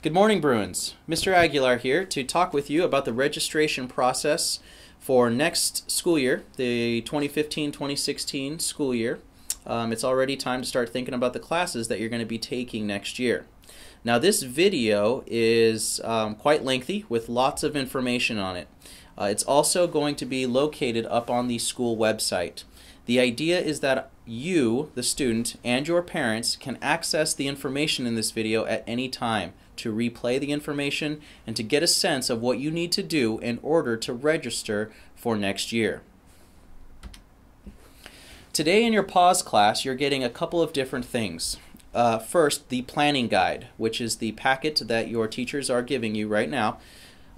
Good morning, Bruins. Mr. Aguilar here to talk with you about the registration process for next school year, the 2015-2016 school year. It's already time to start thinking about the classes that you're going to be taking next year. Now, this video is quite lengthy with lots of information on it. It's also going to be located up on the school website. The idea is that you, the student, and your parents can access the information in this video at any time to replay the information and to get a sense of what you need to do in order to register for next year. Today in your pause class, you're getting a couple of different things. First, the planning guide, which is the packet that your teachers are giving you right now.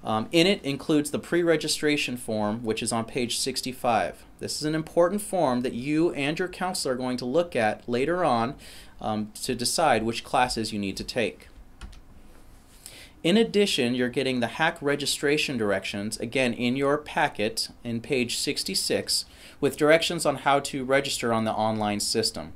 In it includes the pre-registration form, which is on page 65. This is an important form that you and your counselor are going to look at later on to decide which classes you need to take. In addition, you're getting the hack registration directions, again in your packet in page 66, with directions on how to register on the online system.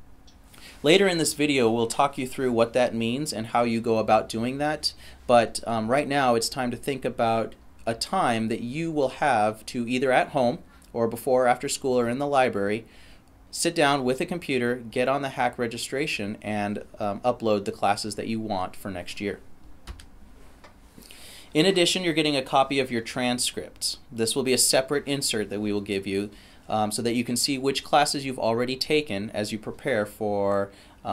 Later in this video, we'll talk you through what that means and how you go about doing that, but right now it's time to think about a time that you will have to either at home or before or after school or in the library, sit down with a computer, get on the hack registration, and upload the classes that you want for next year. In addition, you're getting a copy of your transcripts. This will be a separate insert that we will give you so that you can see which classes you've already taken as you prepare for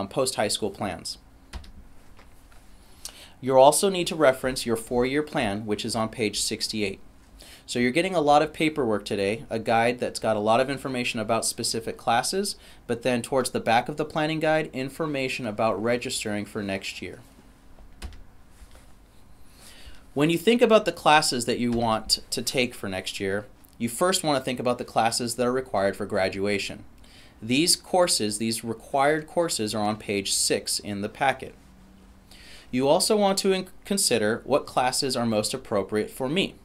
post-high school plans. You'll also need to reference your four-year plan, which is on page 68. So you're getting a lot of paperwork today, a guide that's got a lot of information about specific classes, but then towards the back of the planning guide, information about registering for next year. When you think about the classes that you want to take for next year, you first want to think about the classes that are required for graduation. These courses, these required courses, are on page 6 in the packet. You also want to consider what classes are most appropriate for me.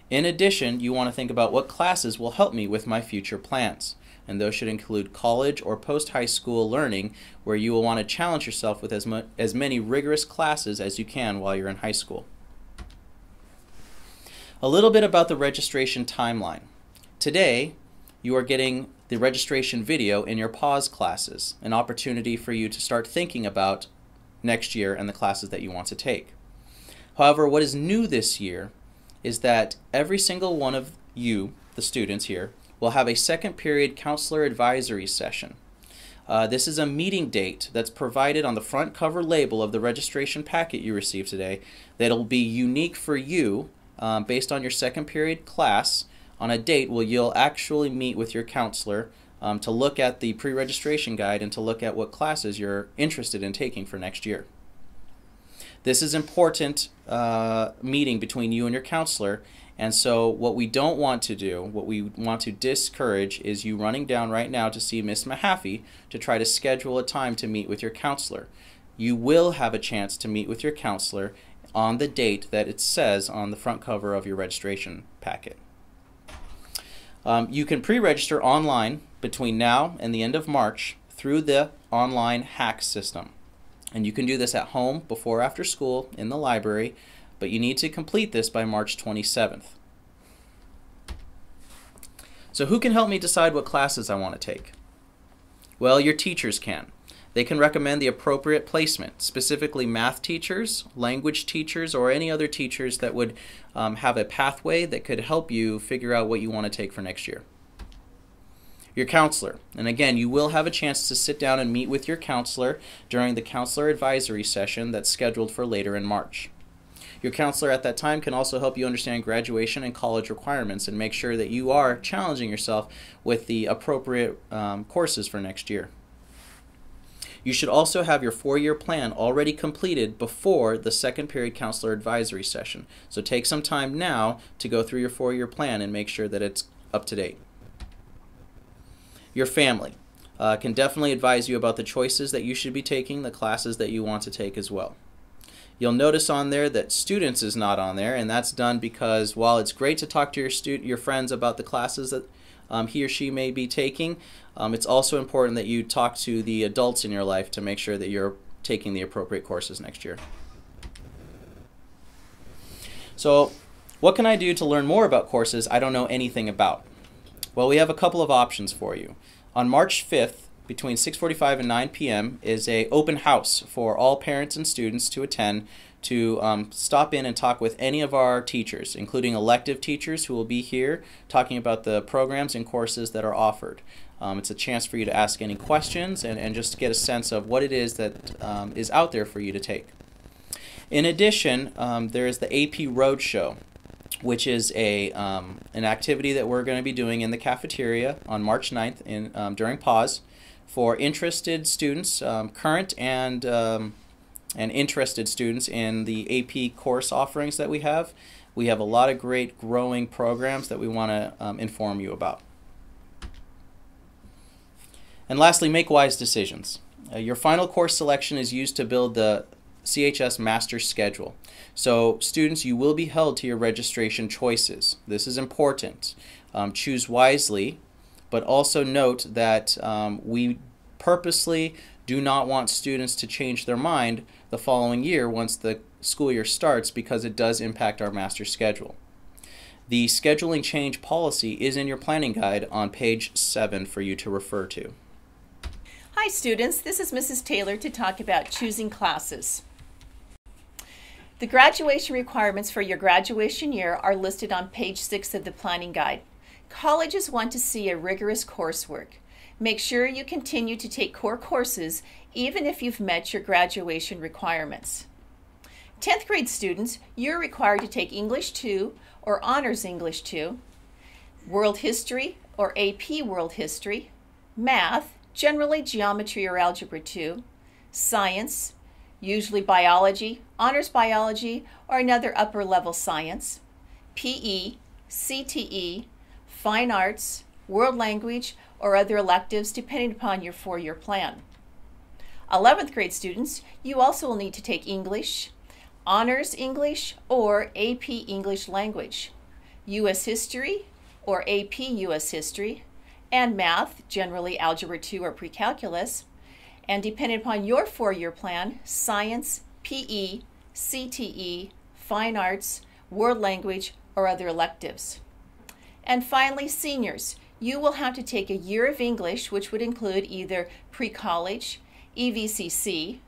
In addition, you want to think about what classes will help me with my future plans. And those should include college or post-high school learning, where you will want to challenge yourself with as many rigorous classes as you can while you're in high school. A little bit about the registration timeline. Today, you are getting the registration video in your pause classes, an opportunity for you to start thinking about next year and the classes that you want to take. However, what is new this year is that every single one of you, the students here, will have a second period counselor advisory session. This is a meeting date that's provided on the front cover label of the registration packet you received today that'll be unique for you based on your second period class on a date where you'll actually meet with your counselor to look at the pre-registration guide and to look at what classes you're interested in taking for next year. This is important meeting between you and your counselor, and so what we don't want to do, what we want to discourage, is you running down right now to see Miss Mahaffey to try to schedule a time to meet with your counselor. You will have a chance to meet with your counselor on the date that it says on the front cover of your registration packet. You can pre-register online between now and the end of March through the online hack system. And you can do this at home, before or after school, in the library, but you need to complete this by March 27th. So who can help me decide what classes I want to take? Well, your teachers can. They can recommend the appropriate placement, specifically math teachers, language teachers, or any other teachers that would have a pathway that could help you figure out what you want to take for next year. Your counselor, and again, you will have a chance to sit down and meet with your counselor during the counselor advisory session that's scheduled for later in March. Your counselor at that time can also help you understand graduation and college requirements and make sure that you are challenging yourself with the appropriate courses for next year. You should also have your four-year plan already completed before the second period counselor advisory session. So take some time now to go through your four-year plan and make sure that it's up to date. Your family can definitely advise you about the choices that you should be taking, the classes that you want to take as well. You'll notice on there that students is not on there, and that's done because while it's great to talk to your friends about the classes that he or she may be taking, it's also important that you talk to the adults in your life to make sure that you're taking the appropriate courses next year. So, what can I do to learn more about courses I don't know anything about? Well, we have a couple of options for you. On March 5th, between 6:45 and 9 p.m. is an open house for all parents and students to attend to stop in and talk with any of our teachers, including elective teachers who will be here talking about the programs and courses that are offered. It's a chance for you to ask any questions and just get a sense of what it is that is out there for you to take. In addition, there is the AP Roadshow, which is an activity that we're going to be doing in the cafeteria on March 9th during pause for interested students, current and interested students in the AP course offerings that we have. We have a lot of great growing programs that we want to inform you about. And lastly, make wise decisions. Your final course selection is used to build the CHS Master Schedule. So students, you will be held to your registration choices. This is important. Choose wisely, but also note that we purposely do not want students to change their mind the following year once the school year starts, because it does impact our master schedule. The scheduling change policy is in your planning guide on page 7 for you to refer to. Hi students, this is Mrs. Taylor to talk about choosing classes. The graduation requirements for your graduation year are listed on page 6 of the planning guide. Colleges want to see a rigorous coursework. Make sure you continue to take core courses even if you've met your graduation requirements. 10th grade students, you're required to take English 2 or Honors English 2, World History or AP World History, Math, generally Geometry or Algebra 2, Science, usually Biology, Honors Biology, or another upper level science, PE, CTE, Fine Arts, World Language, or other electives depending upon your four-year plan. 11th grade students, you also will need to take English, Honors English, or AP English Language, U.S. History, or AP U.S. History, and Math, generally Algebra 2 or Pre-Calculus, and depending upon your four-year plan, Science, PE, CTE, Fine Arts, World Language, or other electives. And finally, seniors, you will have to take a year of English, which would include either pre-college, EVCC,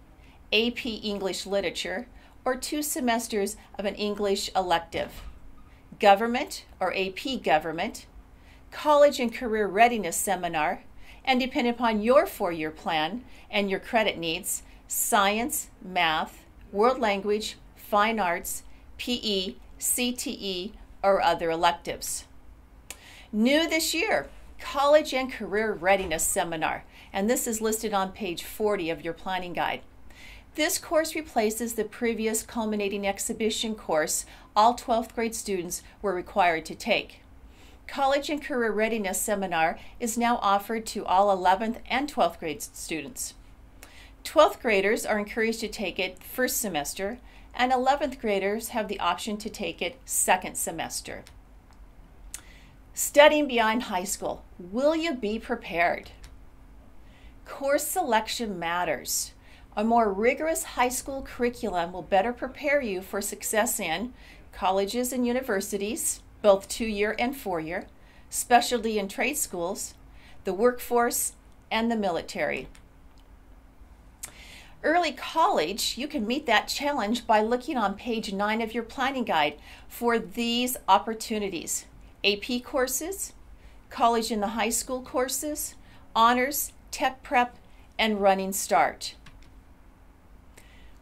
AP English Literature, or 2 semesters of an English elective, Government or AP Government, College and Career Readiness Seminar, and depending upon your four-year plan and your credit needs, Science, Math, World Language, Fine Arts, PE, CTE, or other electives. New this year, College and Career Readiness Seminar, and this is listed on page 40 of your planning guide. This course replaces the previous culminating exhibition course all 12th grade students were required to take. College and Career Readiness Seminar is now offered to all 11th and 12th grade students. 12th graders are encouraged to take it first semester, and 11th graders have the option to take it second semester. Studying beyond high school, will you be prepared? Course selection matters. A more rigorous high school curriculum will better prepare you for success in colleges and universities, both 2-year and 4-year, specialty and trade schools, the workforce, and the military. Early college, you can meet that challenge by looking on page 9 of your planning guide for these opportunities: AP courses, college and the high school courses, honors, tech prep, and running start.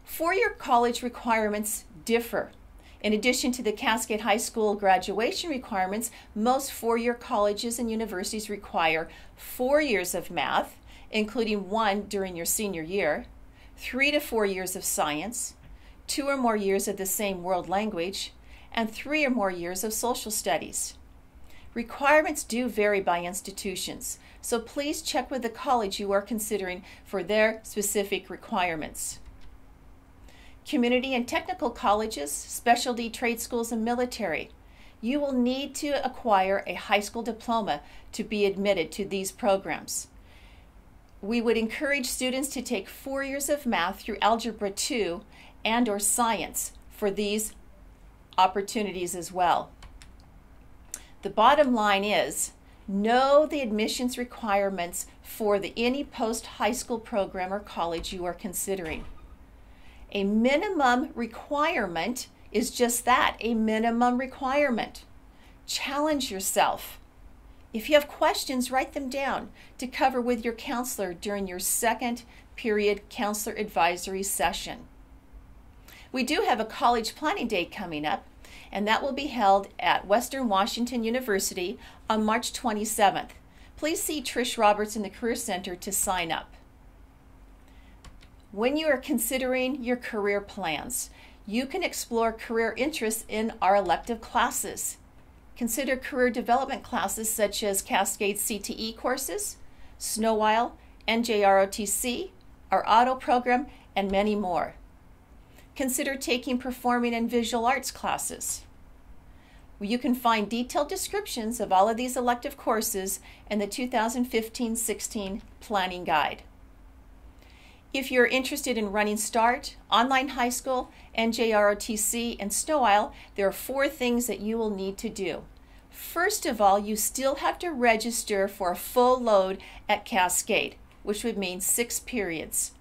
Four-year college requirements differ. In addition to the Cascade High School graduation requirements, most four-year colleges and universities require 4 years of math, including 1 during your senior year, 3 to 4 years of science, 2 or more years of the same world language, and 3 or more years of social studies. Requirements do vary by institutions, so please check with the college you are considering for their specific requirements. Community and technical colleges, specialty trade schools, and military. You will need to acquire a high school diploma to be admitted to these programs. We would encourage students to take 4 years of math through Algebra 2 and/or science for these opportunities as well. The bottom line is, know the admissions requirements for any post-high school program or college you are considering. A minimum requirement is just that, a minimum requirement. Challenge yourself. If you have questions, write them down to cover with your counselor during your second period counselor advisory session. We do have a college planning day coming up, and that will be held at Western Washington University on March 27th. Please see Trish Roberts in the Career Center to sign up. When you are considering your career plans, you can explore career interests in our elective classes. Consider career development classes such as Cascade CTE courses, Snow Isle, NJROTC, our auto program, and many more. Consider taking performing and visual arts classes. You can find detailed descriptions of all of these elective courses in the 2015-16 Planning Guide. If you're interested in running START, Online High School, NJROTC, and Snow Isle, there are 4 things that you will need to do. First of all, you still have to register for a full load at Cascade, which would mean 6 periods.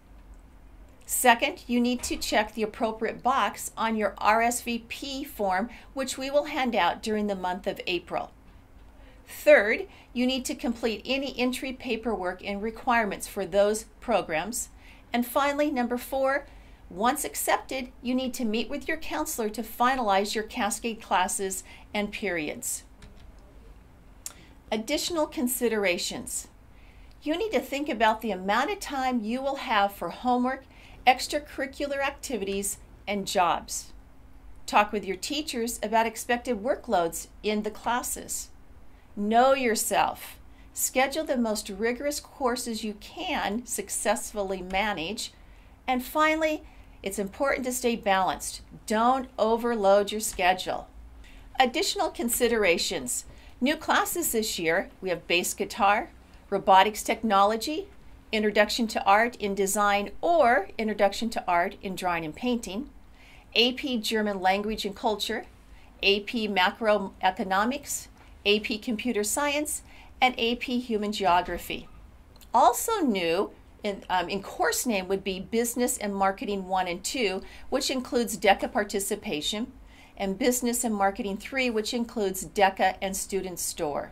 Second, you need to check the appropriate box on your RSVP form, which we will hand out during the month of April. Third, you need to complete any entry paperwork and requirements for those programs. And finally, number 4, once accepted, you need to meet with your counselor to finalize your Cascade classes and periods. Additional considerations. You need to think about the amount of time you will have for homework, extracurricular activities, and jobs. Talk with your teachers about expected workloads in the classes. Know yourself. Schedule the most rigorous courses you can successfully manage. And finally, it's important to stay balanced. Don't overload your schedule. Additional considerations. New classes this year, we have bass guitar, robotics technology, introduction to art in design or introduction to art in drawing and painting, AP German language and culture, AP macroeconomics, AP computer science, and AP human geography. Also new in course name would be Business and Marketing 1 and 2, which includes DECA participation, and Business and Marketing 3, which includes DECA and Student Store.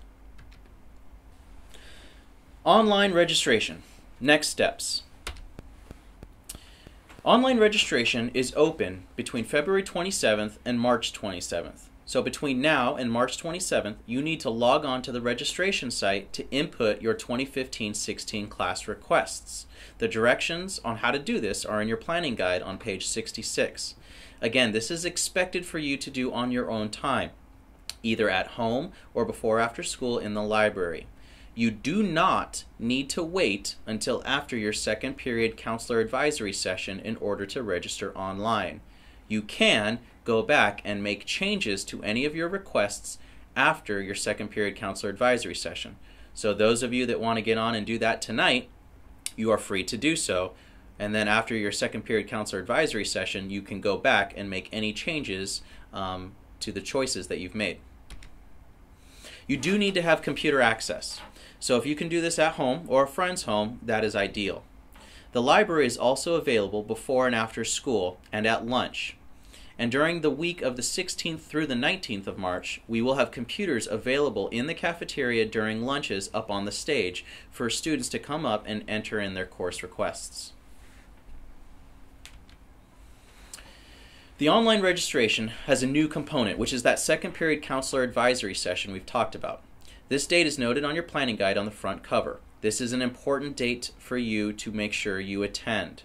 Online registration. Next steps. Online registration is open between February 27th and March 27th. So between now and March 27th, you need to log on to the registration site to input your 2015-16 class requests. The directions on how to do this are in your planning guide on page 66. Again, this is expected for you to do on your own time, either at home or before or after school in the library. You do not need to wait until after your second period counselor advisory session in order to register online. You can go back and make changes to any of your requests after your second period counselor advisory session. So those of you that want to get on and do that tonight, you are free to do so. And then after your second period counselor advisory session, you can go back and make any changes to the choices that you've made. You do need to have computer access. So if you can do this at home or a friend's home, that is ideal. The library is also available before and after school and at lunch. And during the week of the 16th through the 19th of March, we will have computers available in the cafeteria during lunches up on the stage for students to come up and enter in their course requests. The online registration has a new component, which is that second period counselor advisory session we've talked about. This date is noted on your planning guide on the front cover. This is an important date for you to make sure you attend.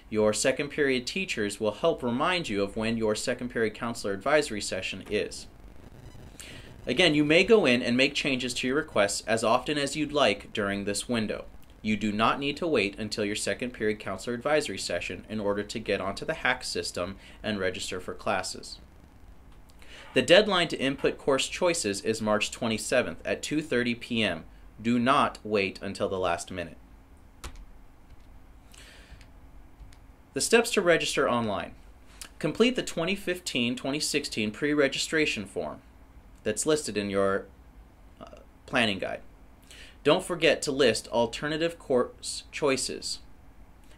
Your second period teachers will help remind you of when your second period counselor advisory session is. Again, you may go in and make changes to your requests as often as you'd like during this window. You do not need to wait until your second period counselor advisory session in order to get onto the HACS system and register for classes. The deadline to input course choices is March 27th at 2:30 p.m. Do not wait until the last minute. The steps to register online. Complete the 2015-2016 pre-registration form that's listed in your planning guide. Don't forget to list alternative course choices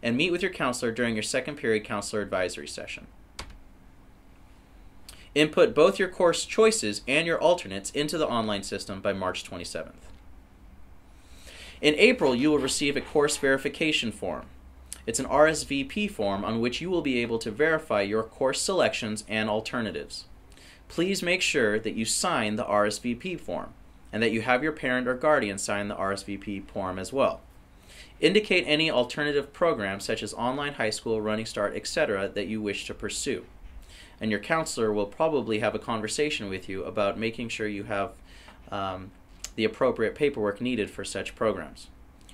and meet with your counselor during your second period counselor advisory session. Input both your course choices and your alternates into the online system by March 27th. In April, you will receive a course verification form. It's an RSVP form on which you will be able to verify your course selections and alternatives. Please make sure that you sign the RSVP form and that you have your parent or guardian sign the RSVP form as well. Indicate any alternative programs such as online high school, Running Start, etc. that you wish to pursue. And your counselor will probably have a conversation with you about making sure you have the appropriate paperwork needed for such programs.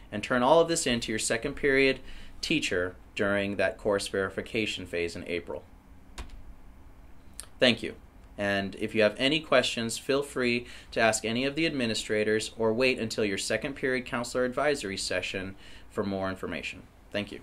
And turn all of this into your second period teacher during that course verification phase in April. Thank you. And if you have any questions, feel free to ask any of the administrators or wait until your second period counselor advisory session for more information. Thank you.